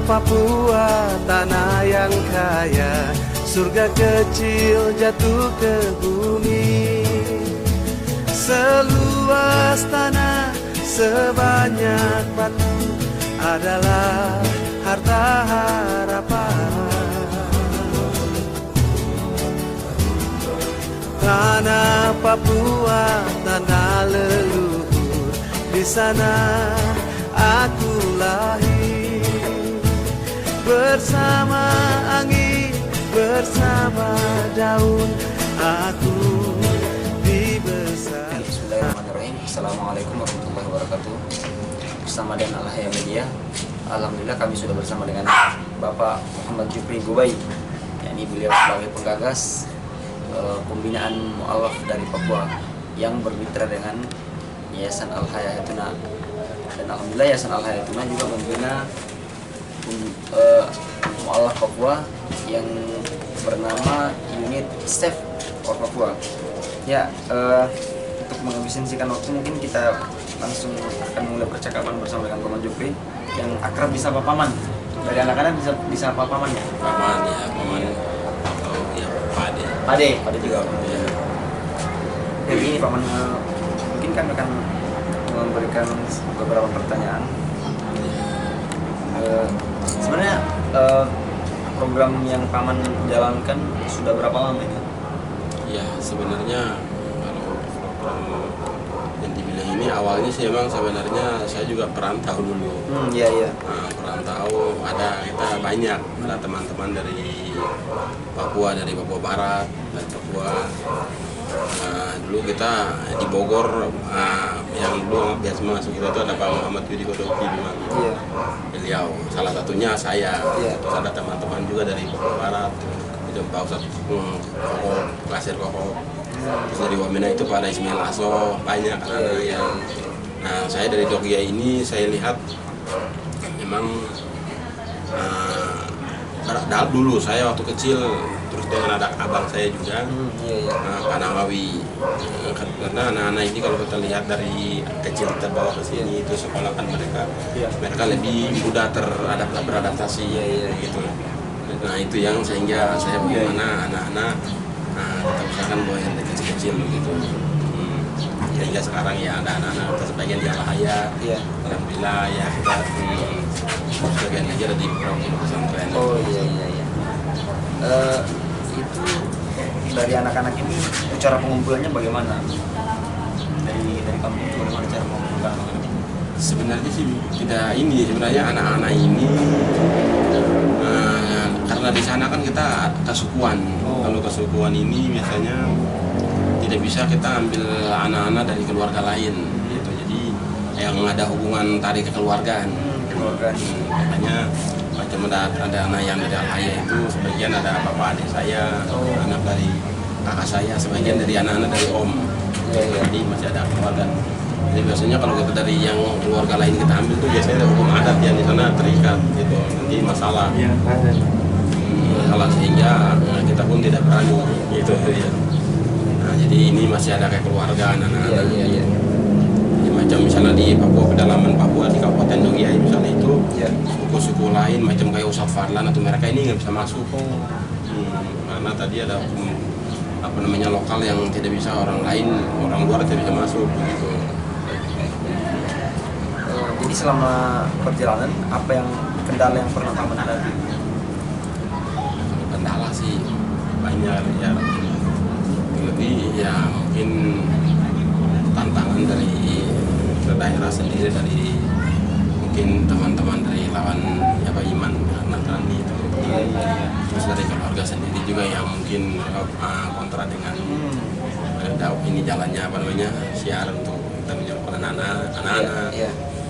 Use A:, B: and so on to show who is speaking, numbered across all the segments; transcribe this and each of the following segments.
A: Papua, tanah yang kaya, surga kecil jatuh ke bumi. Seluas tanah, sebanyak batu adalah harta harapan. Tanah Papua, tanah leluhur, di sana aku lahir. Bersama angin, bersama daun, aku dibesarkan.
B: Bismillahirrahmanirrahim. Assalamualaikum warahmatullahi wabarakatuh. Bersama dengan Al-Hayya Media, alhamdulillah kami sudah bersama dengan Bapak Muhammad Jupri Gubai. Yakni beliau sebagai penggagas pembinaan mu'alaf dari Papua yang bermitra dengan Yayasan Al-Hayatuna. Dan alhamdulillah Yayasan Al-Hayatuna juga membina mu'alaf Papua yang bernama Unit Save for Papua. Ya, untuk menghabiskan waktu mungkin kita langsung akan mulai percakapan bersama dengan Paman Jupri yang akrab disapa Paman. Dari anak-anak bisa apa Paman ya?
C: Paman ya, Paman. Atau ya
B: Pade juga. Ya. Jadi ini Paman, mungkin kami akan memberikan beberapa pertanyaan. Sebenarnya program yang Paman jalankan sudah berapa lama ini?
C: Ya, sebenarnya kalau program yang dibilang ini awalnya sih memang sebenarnya saya juga perantau dulu.
B: Iya.
C: Nah, perantau kita banyak, ada teman-teman dari Papua Barat, dari Papua. Dulu kita di Bogor, yang dulu biasa masuk kita itu ada Pak Muhammad Yudi Kodoki bilang.
B: Iya.
C: Beliau salah satunya saya.
B: Iya.
C: Terus ada teman-teman juga dari Papua Barat, itu Pak Ustadz Koko, Kasir Koko. Terus dari Wamena itu Pak Ismail Aso, banyak anak-anak yang. Nah, saya dari Jogja ini saya lihat memang dulu saya waktu kecil terus dengan ada abang saya juga, Pak Nawawi. Karena anak-anak ini kalau kita lihat dari kecil terbawa ke sini itu sekolah kan mereka lebih mudah beradaptasi gitu. Nah itu yang sehingga saya bagaimana anak-anak kita usahakan bahwa yang kecil-kecil begitu. Sehingga sekarang ya ada anak-anak sebagian di Al-Hayya, alhamdulillah ya kita sebagian lagi ada di pondok pesantren.
B: Oh iya. Itu dari anak-anak ini cara pengumpulannya bagaimana? Dari kamu itu bagaimana cara mengumpulkan anak-anak ini?
C: Sebenarnya sih sebenarnya anak-anak ini karena di sana kan kita kesukuan. Kalau kesukuan ini biasanya tidak bisa kita ambil anak-anak dari keluarga lain gitu. Jadi yang ada hubungan tari kekeluargaan. Makanya macam ada anak yang dari Al-Hayya itu sebagian ada bapak adik saya, anak dari kakak saya, sebagian dari anak-anak dari om. Jadi masih ada keluarga. Jadi biasanya kalau kita dari yang keluarga lain kita ambil tuh biasanya ada hukum adat yang di sana terikat gitu. Nanti masalah. Masalah sehingga kita pun tidak berani gitu ya. Nah, jadi ini masih ada kekeluargaan anak-anak. Macam misalnya di Papua, pedalaman Papua di Kabupaten Jogja misalnya itu suku-suku lain macam kayak Ustadz Farlan atau mereka ini nggak bisa masuk. Karena tadi ada lokal yang tidak bisa, orang luar tidak bisa masuk gitu.
B: Jadi selama perjalanan apa yang kendala yang pernah Paman hadapi?
C: Kendala sih banyak ya. Jadi ya mungkin tantangan dari daerah sendiri, dari mungkin teman-teman dari lawan Pak Iman Nasrani itu. Terus dari keluarga sendiri juga yang mungkin kontra dengan ini jalannya siar untuk kita menyekolahkan anak-anak.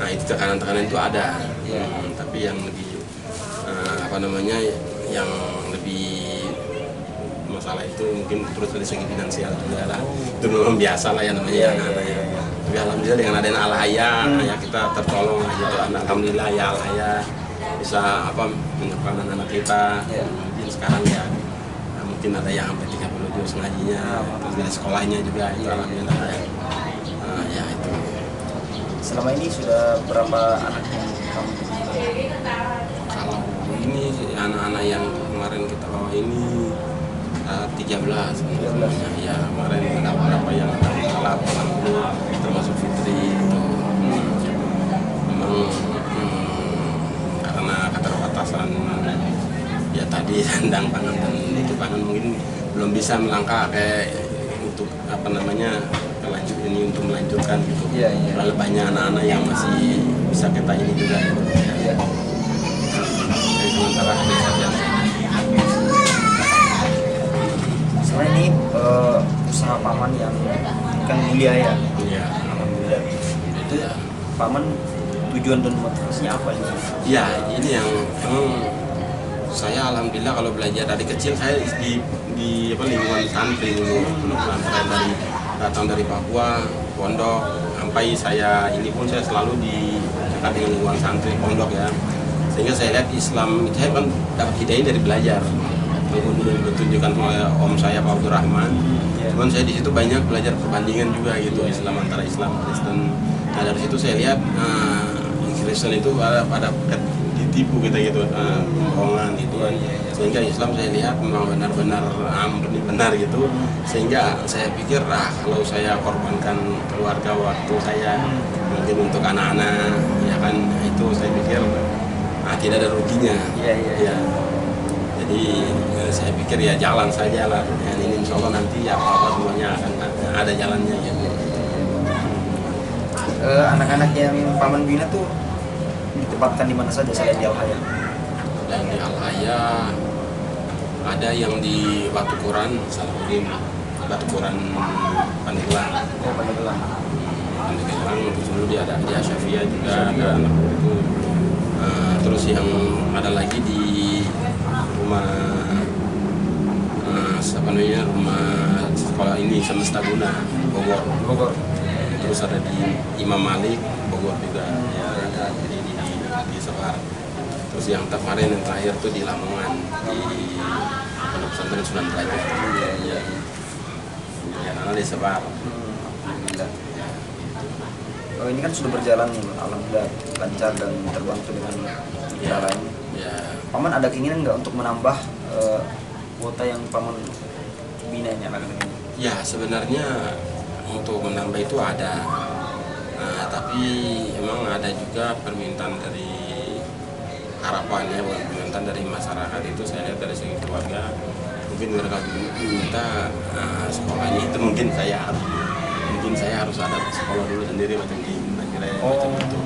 C: Nah itu tekanan-tekanan itu ada. Tapi yang lebih yang lebih masalah itu mungkin terus dari segi finansial juga lah. Itu memang biasa lah ya namanya anak-anak ya. Tapi alhamdulillah dengan adanya Al-Hayya ya kita tertolong gitu. Alhamdulillah ya Al-Hayya bisa menyekolahkan anak-anak kita. Mungkin sekarang ya mungkin ada yang sampai 30 juz ngajinya, terus dari sekolahnya juga itu alhamdulillah ya itu.
B: Selama ini sudah berapa anak yang kamu?
C: Kalau anak-anak yang kemarin kita bawa ini 13 sebenarnya. Ya kemarin ada beberapa yang salah termasuk Fitri itu memang karena keterbatasan ya tadi sandang pangan dan itu pangan mungkin belum bisa melangkah kayak untuk apa namanya lanjut ini untuk melanjutkan gitu. Lalu banyak anak-anak yang masih bisa kita ini juga gitu. Jadi sementara ini saja.
B: Sebenarnya ini usaha paman yang kan mulia ya.
C: Iya.
B: Alhamdulillah. Itu paman tujuan dan motivasinya apa ini?
C: Ya ini yang saya alhamdulillah kalau belajar dari kecil saya di apa lingkungan santri dulu, pesantren datang dari Papua, pondok, sampai saya ini pun saya selalu di dekat dengan lingkungan santri pondok ya. Sehingga saya lihat Islam itu saya kan dapat hidayah dari belajar. Kemudian ditunjukkan oleh om saya Pak Abdurrahman. Cuman saya di situ banyak belajar perbandingan juga gitu Islam antara Islam Kristen. Nah dari situ saya lihat Kristen itu ada ditipu kita gitu, bohongan gitu kan. Sehingga Islam saya lihat memang benar-benar benar gitu. Sehingga saya pikir kalau saya korbankan keluarga waktu saya mungkin untuk anak-anak ya kan itu saya pikir tidak ada ruginya. Ya. Jadi saya pikir ya jalan saja lah. Dan ini insya Allah nanti ya apa semuanya akan ada jalannya gitu.
B: Anak-anak yang paman bina tuh ditempatkan di mana saja selain di Al-Haya?
C: Dan di Al-Haya ada yang di Batu Quran, Salahuddin, Batu Quran Pandeglang.
B: Oh, Pandeglang.
C: Pandeglang, terus dulu dia ada di Asyafiyah juga ada anak itu. Terus yang ada lagi di rumah rumah sekolah ini Semesta Guna Bogor. Terus ada di Imam Malik Bogor juga ya, ada di Sebar. Terus yang kemarin yang terakhir tuh di Lamongan di Pondok Pesantren Sunan Derajat. Iya. Ya, karena di Sebar.
B: Alhamdulillah. Ini kan sudah berjalan alhamdulillah lancar dan terbantu dengan cara lain.
C: Ya.
B: Paman ada keinginan nggak untuk menambah kuota yang paman bina ini anak-anak ini?
C: Ya sebenarnya untuk menambah itu ada, tapi emang ada juga permintaan dari harapannya, permintaan dari masyarakat itu saya lihat dari segi keluarga mungkin mereka minta sekolahnya itu mungkin saya harus ada sekolah dulu sendiri macam ini, macam itu.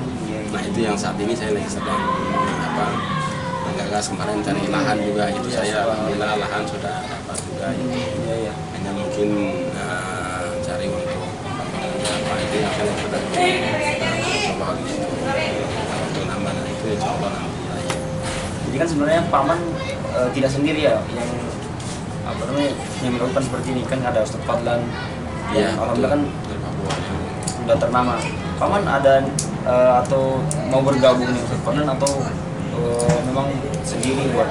C: Nah itu yang saat ini saya lagi sedang menggagas kemarin cari lahan juga itu saya alhamdulillah lahan sudah dapat juga hanya mungkin cari untuk apa itu yang saya sedang coba untuk nambah itu insya Allah nanti.
B: Jadi kan sebenarnya paman tidak sendiri ya yang melakukan seperti ini, kan ada Ustaz Fadlan yang alhamdulillah kan sudah ternama. Paman ada atau mau bergabung dengan Ustaz Fadlan atau memang sendiri buat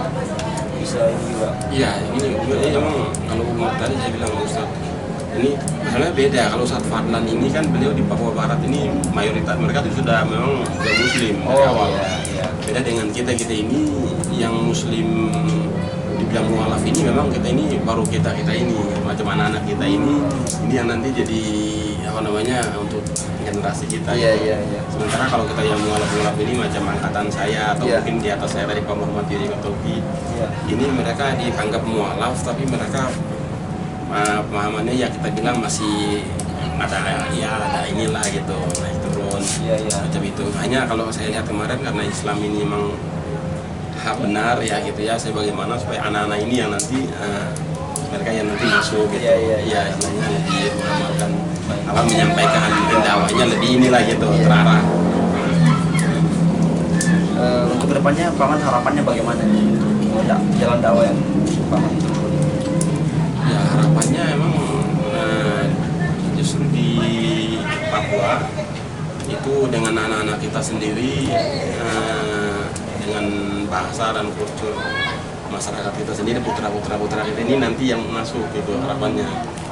B: bisa ini juga?
C: Iya, ini memang kalau tadi saya bilang Ustaz ini misalnya beda. Kalau Ustaz Fadlan ini kan beliau di Papua Barat ini mayoritas mereka itu sudah memang muslim dari awal.
B: Iya.
C: Beda dengan kita ini yang muslim dibilang mualaf ini memang kita ini baru kita ini macam anak-anak kita ini yang nanti jadi apa namanya untuk generasi kita.
B: Iya.
C: Sementara kalau kita yang mualaf ini macam angkatan saya atau mungkin di atas saya dari Pak Muhammad Yuri Kotopi, ini mereka dianggap mualaf tapi mereka pemahamannya ya kita bilang masih ada inilah gitu naik turun macam itu. Hanya kalau saya lihat kemarin karena Islam ini memang hak benar ya gitu ya, saya bagaimana supaya anak-anak ini yang nanti mereka yang nanti masuk gitu ya istilahnya lebih mengamalkan apa menyampaikan dakwahnya lebih inilah gitu terarah.
B: Untuk kedepannya paman harapannya bagaimana jalan dakwah yang paman tempuh?
C: Ya harapannya emang justru di Papua itu dengan anak-anak kita sendiri dengan bahasa dan kultur masyarakat kita sendiri putra kita ini nanti yang masuk gitu harapannya.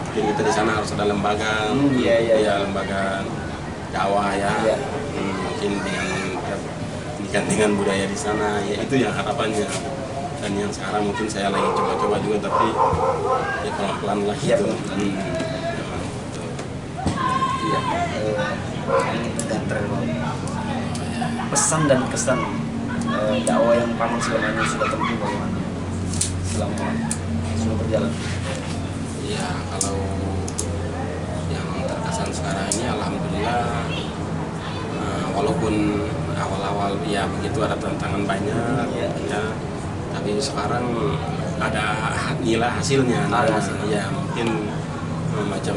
C: Mungkin kita di sana harus ada lembaga lembaga dakwah mungkin dengan budaya di sana ya itu yang harapannya. Dan yang sekarang mungkin saya lagi coba-coba juga, tapi ya pelan-pelan lah
B: Iya,
C: gitu.
B: pelan-pelan. Iya. Dan pesan dan kesan dakwah yang paman selama ini sudah tempuh bagaimana selama sudah berjalan?
C: Ya kalau yang terkesan sekarang ini alhamdulillah, walaupun awal-awal ya begitu ada tantangan banyak ya, tapi sekarang ada nilai hasilnya. Ya mungkin macam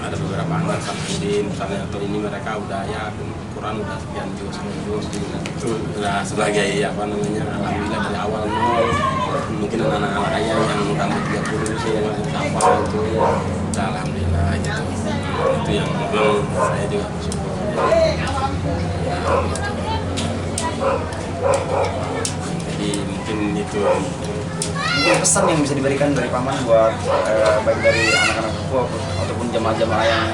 C: ada beberapa anak Samsudin misalnya, atau ini mereka udah ya Quran udah sekian juz itu udah sebagai apa namanya, alhamdulillah dari awal nol. Mungkin anak-anak ayah yang udah 30 sih masih hafal itu ya udah alhamdulillah gitu. Itu yang memang saya juga bersyukur ya, gitu. Jadi mungkin itu
B: Mungkin pesan yang bisa diberikan dari paman buat baik dari anak-anak Papua ataupun jamaah-jamaah yang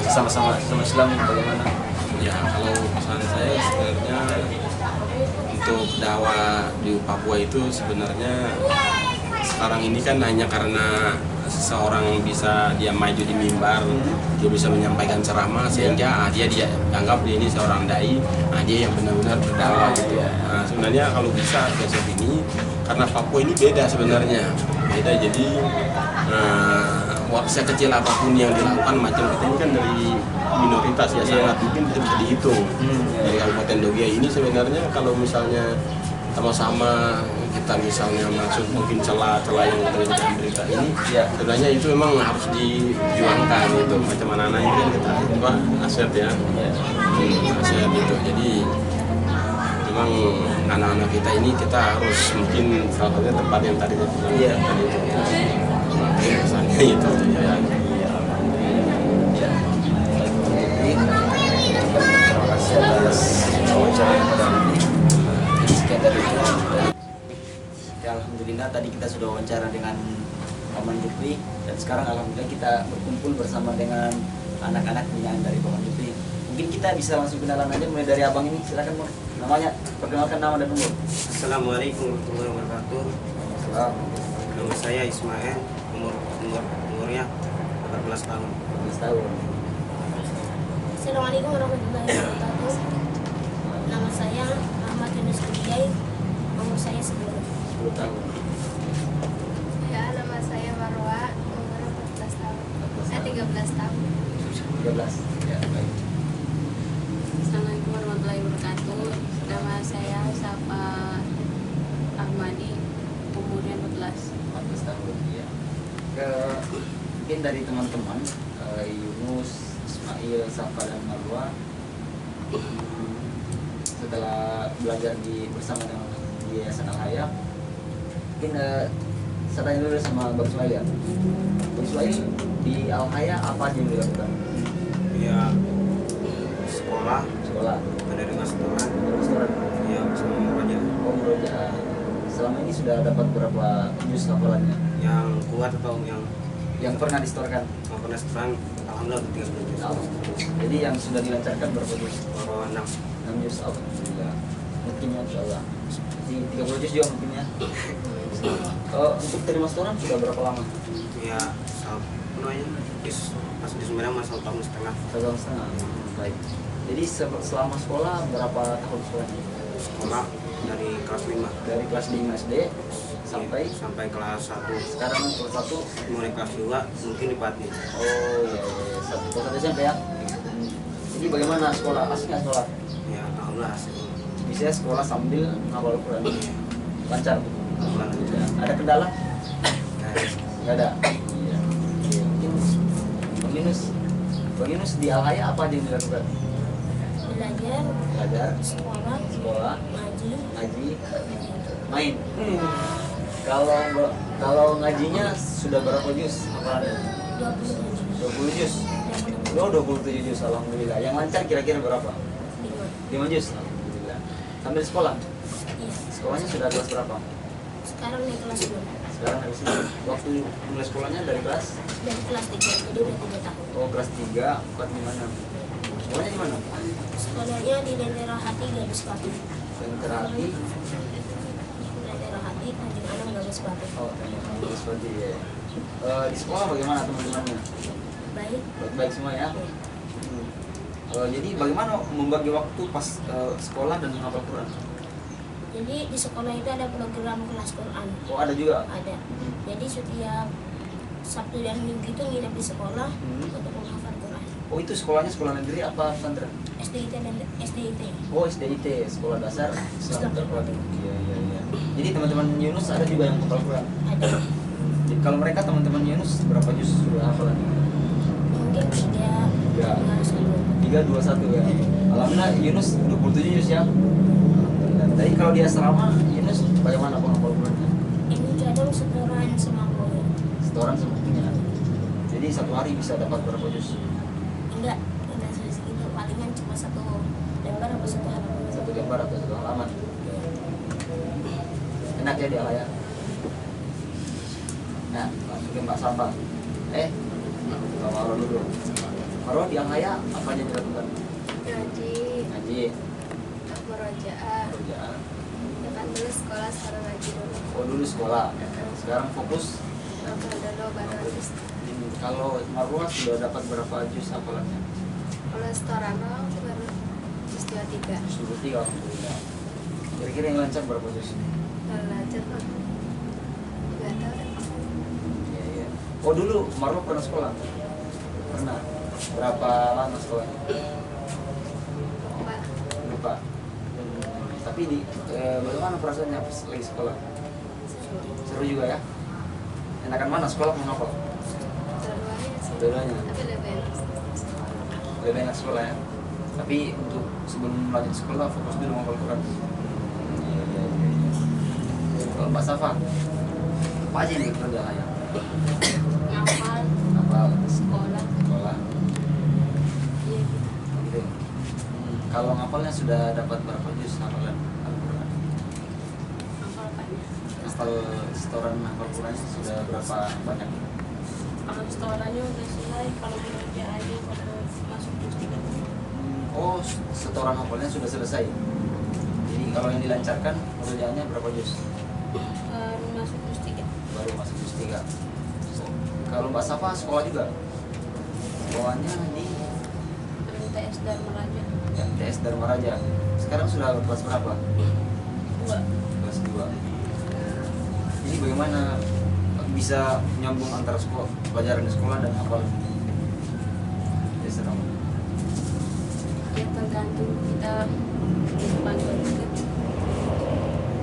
B: sama-sama Islam bagaimana?
C: ya. Kalau pesan saya sebenarnya untuk dakwah di Papua itu sebenarnya sekarang ini kan hanya karena seseorang bisa dia maju di mimbar, dia bisa menyampaikan ceramah sehingga dia dianggap dia ini seorang dai, dia yang benar-benar berdakwah gitu. Nah, sebenarnya kalau bisa besok ini, karena Papua ini beda sebenarnya, beda. Jadi sekecil apapun yang dilakukan, macam kita ini kan dari minoritas ya, sangat mungkin bisa dihitung. Dari Kabupaten Dogia ini sebenarnya kalau misalnya sama-sama kita misalnya masuk mungkin celah-celah yang terjadi dalam berita ini, sebenarnya itu memang harus dijuangkan gitu. Macam anak-anak ini kan kita coba aset ya, aset gitu. Jadi memang anak-anak kita ini kita harus mungkin salah satunya tempat yang tadi saya bilang tadi itu, misalnya itu ya.
B: Terima kasih atas wawancara yang pada ini. Sekian dari ya, alhamdulillah tadi kita sudah wawancara dengan Paman Jupri, dan sekarang alhamdulillah kita berkumpul bersama dengan anak-anak binaan dari Paman Jupri. Mungkin kita bisa langsung kenalan aja, mulai dari abang ini, silakan Bang. Namanya, perkenalkan nama dan umur.
D: Assalamualaikum warahmatullahi wabarakatuh. Nama saya Ismail, umurnya 14 tahun.
B: 14 tahun.
E: Assalamualaikum warahmatullahi wabarakatuh. Nama saya Ahmad Yunus Kudiyai, umur saya 10
B: tahun.
F: Ya, nama saya Marwa, umur 14 tahun. 13 tahun.
B: 13. Ya, baik.
F: Assalamualaikum warahmatullahi wabarakatuh. Nama saya Safa Ahmadi, umurnya 14
B: tahun. Ya. Mungkin dari teman-teman Yunus, Ismail, Safa dan Marwa, setelah belajar bersama dengan di Yayasan Al-Haya, mungkin saya tanya dulu sama Bang Ismail ya. Bang Ismail, di Al-Haya apa aja yang dilakukan?
D: Ya, sekolah, ada dengan restoran, ya sama aja.
B: Oh, Murojaah. Selama ini sudah dapat berapa juz hafalannya?
D: Yang kuat atau yang
B: pernah distorkan?
D: pernah restoran, alhamdulillah 30 juz.
B: Jadi yang sudah dilancarkan berapa juz?
D: 6
B: juz, alhamdulillah. Mungkin ya, insyaallah. Di 30 juz juga mungkin ya. Untuk terima setoran sudah berapa lama?
D: Ya, pas di Sumedang masih 1,5 tahun.
B: 1 tahun setengah. Baik. Jadi selama sekolah berapa tahun sekolahnya?
D: Sekolah dari kelas 5.
B: Dari kelas 5 SD sampai
D: kelas 1.
B: sekarang kelas 1
D: mulai kelas 2 mungkin di Pati.
B: Oh iya, kelas 1 SMP ya. Jadi bagaimana sekolah? Asik nggak sekolah?
D: Ya, alhamdulillah asik.
B: Bisa sekolah sambil ngapal Quran. Lancar. Ya. Ada kendala? Nggak ada. Iya. Mungkin Bang Yunus di Al-Haya apa aja yang dilakukan? Belajar, sekolah, ngaji, main. Kalau ngajinya sudah berapa juz hafalannya? 20 juz. 27 juz, alhamdulillah. Yang lancar kira-kira berapa? 5 juz, alhamdulillah. Sambil sekolah?
E: Iya.
B: Sekolahnya sudah kelas berapa?
E: Sekarang naik kelas 2.
B: Sekarang harus waktu mulai sekolahnya dari kelas?
E: Dari kelas 3, jadi udah 3 tahun.
B: Oh, kelas 3, 4 di mana? Sekolahnya di mana?
E: Sekolahnya di Lentera Hati, Gadis Kapi.
B: Lentera Hati.
E: Lentera Hati. Badi, Kanjeng Anam Gagas Batu.
B: Oh, bagus berarti ya. Di sekolah bagaimana teman-temannya?
E: Baik.
B: Baik semua ya. Jadi bagaimana membagi waktu pas sekolah dan menghafal Quran?
E: Jadi di sekolah itu ada program kelas Quran.
B: Oh, ada juga.
E: Ada. Jadi setiap Sabtu dan Minggu itu nginep di sekolah untuk menghafal Quran.
B: Oh, itu sekolahnya sekolah negeri apa pesantren?
E: SDIT dan SDIT.
B: Oh, SDIT, Sekolah Dasar Islam
E: Islam
B: Terpadu. Iya, iya, iya. Jadi teman-teman Yunus ada juga yang hafal Quran.
E: Ada.
B: Jadi, kalau mereka teman-teman Yunus berapa juz sudah hafalan?
E: Mungkin 3,
B: Ya.
E: 2, 1.
B: 3, 2, 1 ya. Alhamdulillah Yunus 27 juz ya. Alhamdulillah. Jadi kalau di asrama Yunus bagaimana penghafal Qurannya?
E: Ini kadang setoran semampunya.
B: Setoran semampunya. Jadi satu hari bisa dapat berapa juz?
E: Enggak segitu. Palingan cuma 1 lembar atau 1 halaman.
B: 1 lembar atau 1 halaman. Enak ya dia ya. Nah, masukin Mbak Safa. Mbak Maro dulu. Maro di Alhaya apa aja dilakukan?
F: Ngaji,
B: Ngaji,
F: murojaah.
B: kerjaan.
F: Ya kan dulu sekolah, sekarang ngaji dulu.
B: Oh, dulu sekolah. Sekarang fokus.
F: Nafal dulu baru habis.
B: Kalau Marwah sudah dapat berapa juz hafalannya?
F: Kalau setoran baru juz 23.
B: Sudah 3, alhamdulillah. Kira-kira yang lancar berapa juz?
F: Kalau lanjut mah nggak tahu deh.
B: Iya, iya. Oh, dulu Marwah pernah sekolah? Pernah. Berapa lama sekolahnya?
F: Lupa.
B: Lupa. Tapi bagaimana perasaannya pas lagi sekolah? Seru juga ya? Enakan mana sekolah menghafal?
F: Dua-duanya sih.
B: Dua-duanya.
F: Tapi lebih enak.
B: Lebih enak sekolah ya? Tapi untuk sebelum lanjut sekolah fokus dulu menghafal Quran. Iya, iya, iya, iya. Kalau Mbak Safa, apa aja yang dikerja ya?
E: Ngapal,
B: Hafal,
E: sekolah.
B: sekolah,
E: Iya gitu.
B: gitu. Kalau ngapalnya sudah dapat berapa juz hafalan Al-Quran?
E: Ngapal banyak.
B: Hafal setoran hafal Qurannya sudah berapa banyak?
E: Kalau setorannya udah selesai, kalau mengerja aja kalau masuk juz 3.
B: Oh, setoran hafalnya sudah selesai. Jadi kalau yang dilancarkan pekerjaannya berapa juz?
E: Baru masuk juz 3.
B: Baru masuk juz 3. Kalau Mbak Safa sekolah juga? Sekolahnya di
E: MTS Dharma Raja.
B: MTS Dharma Raja. Sekarang sudah kelas berapa?
E: 2.
B: Kelas 2. Jadi bagaimana bisa nyambung antara sekolah, pelajaran di sekolah dan hafal? Ya, serem.
E: Ya tergantung kita bantu juga.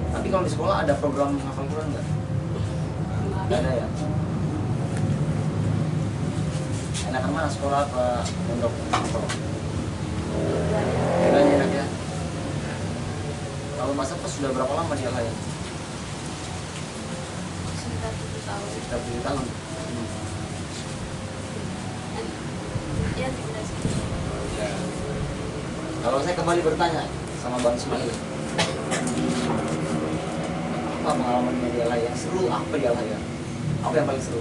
B: Tapi kalau di sekolah ada program hafal Quran nggak? Nggak ada ya? Enakan mana sekolah apa pondok? Bedanya enak ya? Kalau Mas Apa sudah berapa lama di Alhaya?
E: Sekitar 7 tahun.
B: Sekitar 7 tahun.
E: Ya 13.
B: Ya. Kalau saya kembali bertanya sama Bang Ismail, apa pengalamannya di Alhaya? Seru apa di Alhaya? Apa yang paling seru?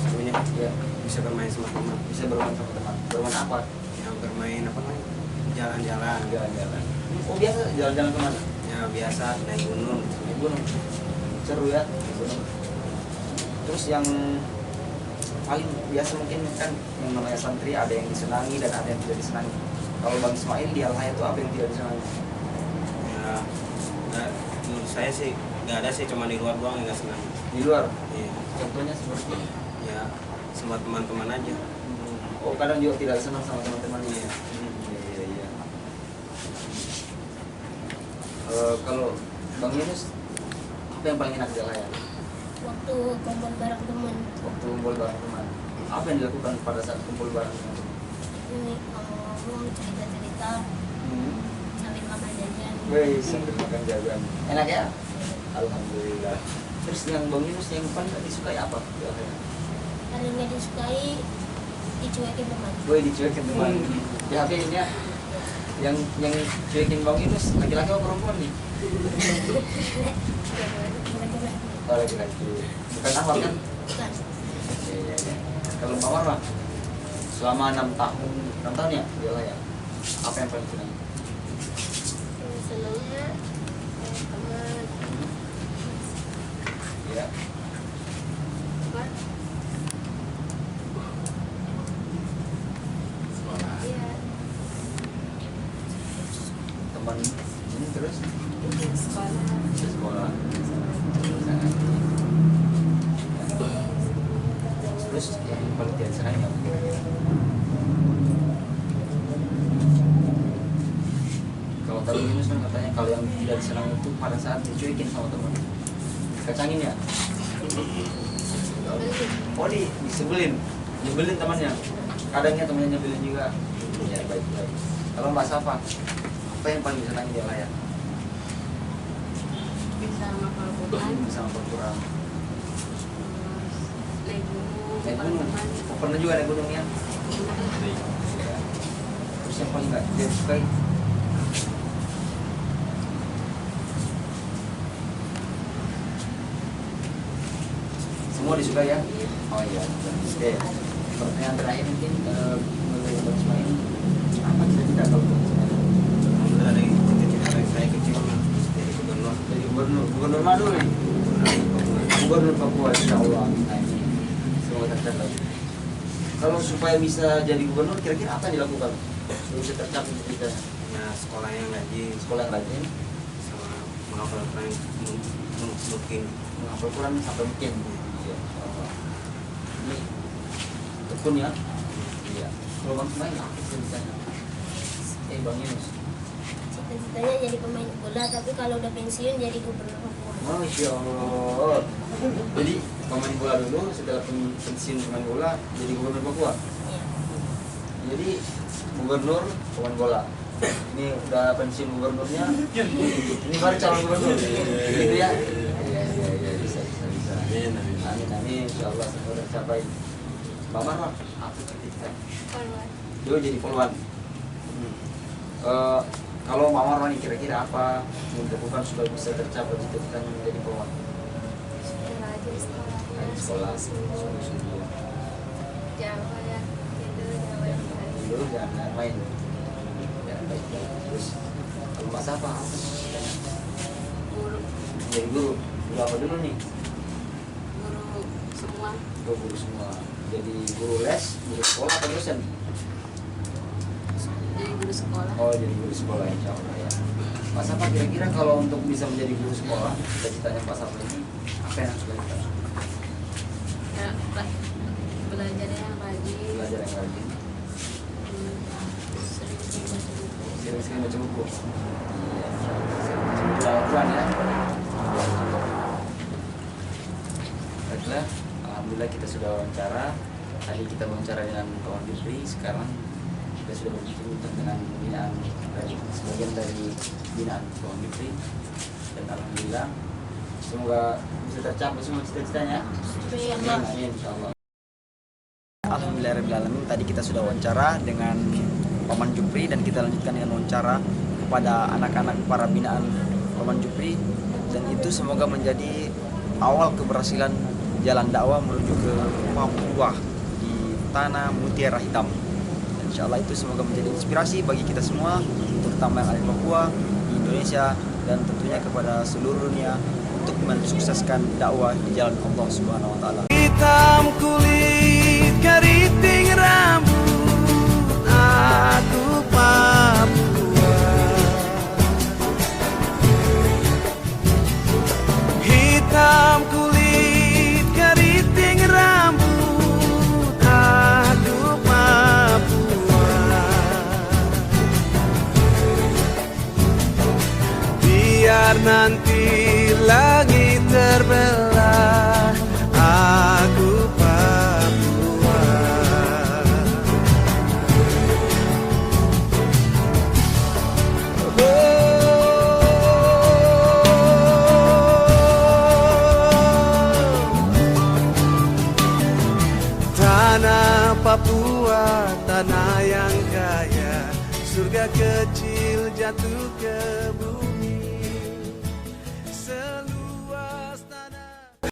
D: Serunya
B: Ya,
D: bisa bermain sama teman.
B: bisa bermain sama teman. Bermain apa?
D: Yang bermain apa namanya? Jalan-jalan.
B: Jalan-jalan. Oh, biasa jalan-jalan kemana?
D: Ya biasa naik gunung.
B: Naik gunung. Seru ya, naik gunung. Terus yang paling biasa mungkin kan yang namanya santri ada yang disenangi dan ada yang tidak disenangi. Kalau Bang Ismail di Alhaya itu apa yang tidak disenangi?
D: Ya, nggak, menurut saya sih nggak ada sih, cuma di luar doang yang nggak senang.
B: Di luar,
D: Iya.
B: contohnya seperti
D: Ya sama teman-teman aja.
B: oh, kadang juga tidak senang sama teman-temannya.
D: Iya.
B: Iya, iya. Kalau Bang Yunus, apa yang paling enak di Alhaya?
E: Waktu kumpul bareng teman.
B: Waktu kumpul bareng teman. Apa yang dilakukan pada saat kumpul bareng teman?
E: Ini ngomong cerita-cerita, saling makan jajan.
B: Wih, sambil makan jajan. Enak ya? Alhamdulillah. Terus yang Bang Yunus yang paling gak disukai apa?
E: Paling nggak disukai dicuekin teman.
B: Wih, dicuekin teman. Ya, ini ya. Yang cuekin Bang Yunus laki-laki atau perempuan nih? Oh, laki-laki. Bukan awal kan?
E: Bukan.
B: Iya, iya. Kalau Mbak Marwa, selama 6 tahun ya di Alhaya, apa yang paling senang?
F: Senangnya teman.
B: Ya.
F: Apa? Iya.
B: Teman ini terus
F: Sekolah.
B: sekolah. Terus yang paling tidak senang yang kalau tadi Yunus kan katanya kalau yang tidak senang itu pada saat dicuekin sama teman, kacangin ya. Oh disebelin, nyebelin temannya. Kadangnya temannya nyebelin juga. Ya baik. Kalau Mbak Safa, apa yang paling disenangi dia layak?
F: Bisa ngapal Quran.
B: Bisa Al-Quran.
F: Naik gunung.
B: Naik gunung. Oh, pernah juga naik gunung ya? Ya. Terus yang paling nggak dia sukai? Semua disukai ya? Oh iya. Oke. Pertanyaan terakhir mungkin menurut Bang Ismail, apa cita-cita kalau Bang Ismail?
D: Alhamdulillah dari cita-cita dari saya kecil mah jadi gubernur.
B: Jadi gubernur mana dulu nih? Gubernur Papua, insya Allah. Nah, ini semoga tercapai. Kalau supaya bisa jadi gubernur, kira-kira apa yang dilakukan? Supaya bisa tercapai cita-citanya.
D: Ya sekolah yang rajin,
B: Sekolah yang rajin,
D: sama menghafal Quran mungkin.
B: menghafal Quran sampai mungkin. Iya, insya Allah. Ini tekun ya. Iya. Kalau Bang Ismail, apa cita-citanya? Bang Yunus.
E: Cita-citanya jadi pemain bola, tapi kalau udah pensiun jadi gubernur Papua.
B: Masya Allah. Jadi pemain bola dulu, setelah pensiun pemain bola jadi gubernur Papua.
E: Iya.
B: Jadi gubernur pemain bola. Ini udah pensiun gubernurnya. Ini baru calon gubernur. Gitu ya. Iya, bisa. Amin. Insyaallah semoga tercapai. Mbak Marwah, apa cita-cita?
F: Polwan.
B: Dia jadi polwan. Kalau Mbak Marwah nih kira-kira apa yang dilakukan supaya bisa tercapai cita-citanya menjadi polwan?
F: Rajin sekolahnya.
B: Sekolah,
F: Sungguh-sungguh. Jangan banyak tidur, jangan banyak main.
B: dulu jangan main. Ya, baik. Terus kalau Mbak Safa apa cita-citanya?
F: Guru.
B: Jadi guru. Guru apa dulu nih?
F: Guru semua.
B: Guru semua. Jadi guru les, guru sekolah atau dosen?
F: Jadi guru sekolah.
B: Oh, jadi guru sekolah insya Allah ya. Pak Safa kira-kira kalau untuk bisa menjadi guru sekolah, cita-citanya Pak Safa ini apa yang harus dilakukan?
F: Ya, belajar yang rajin.
B: Belajar yang rajin,
F: Sering-sering baca buku.
B: sering-sering baca buku. Iya, sering baca Al-Quran ya. Baiklah, alhamdulillah kita sudah wawancara. Tadi kita wawancara dengan kawan Jupri, sekarang kita sudah berbincang dengan binaan dari sebagian dari binaan kawan Jupri. Dan alhamdulillah semoga bisa tercapai semua cita-citanya. Amin, insyaallah. Alhamdulillahirrahmanirrahim. Tadi kita sudah wawancara dengan Paman Jupri dan kita lanjutkan dengan wawancara kepada anak-anak para binaan Paman Jupri, dan itu semoga menjadi awal keberhasilan jalan dakwah menuju ke Papua di tanah mutiara hitam. Dan insya Allah itu semoga menjadi inspirasi bagi kita semua, terutama yang ada di Papua, di Indonesia, dan tentunya kepada seluruh dunia untuk mensukseskan dakwah di jalan Allah Subhanahu wa taala. Hitam kulit, keriting rambut, aku Papua. Hitam kulit, keriting rambut, aku Papua. Biar nanti langit terbelah, aku Papua. Tanah Papua, tanah yang kaya, surga kecil jatuh ke bumi.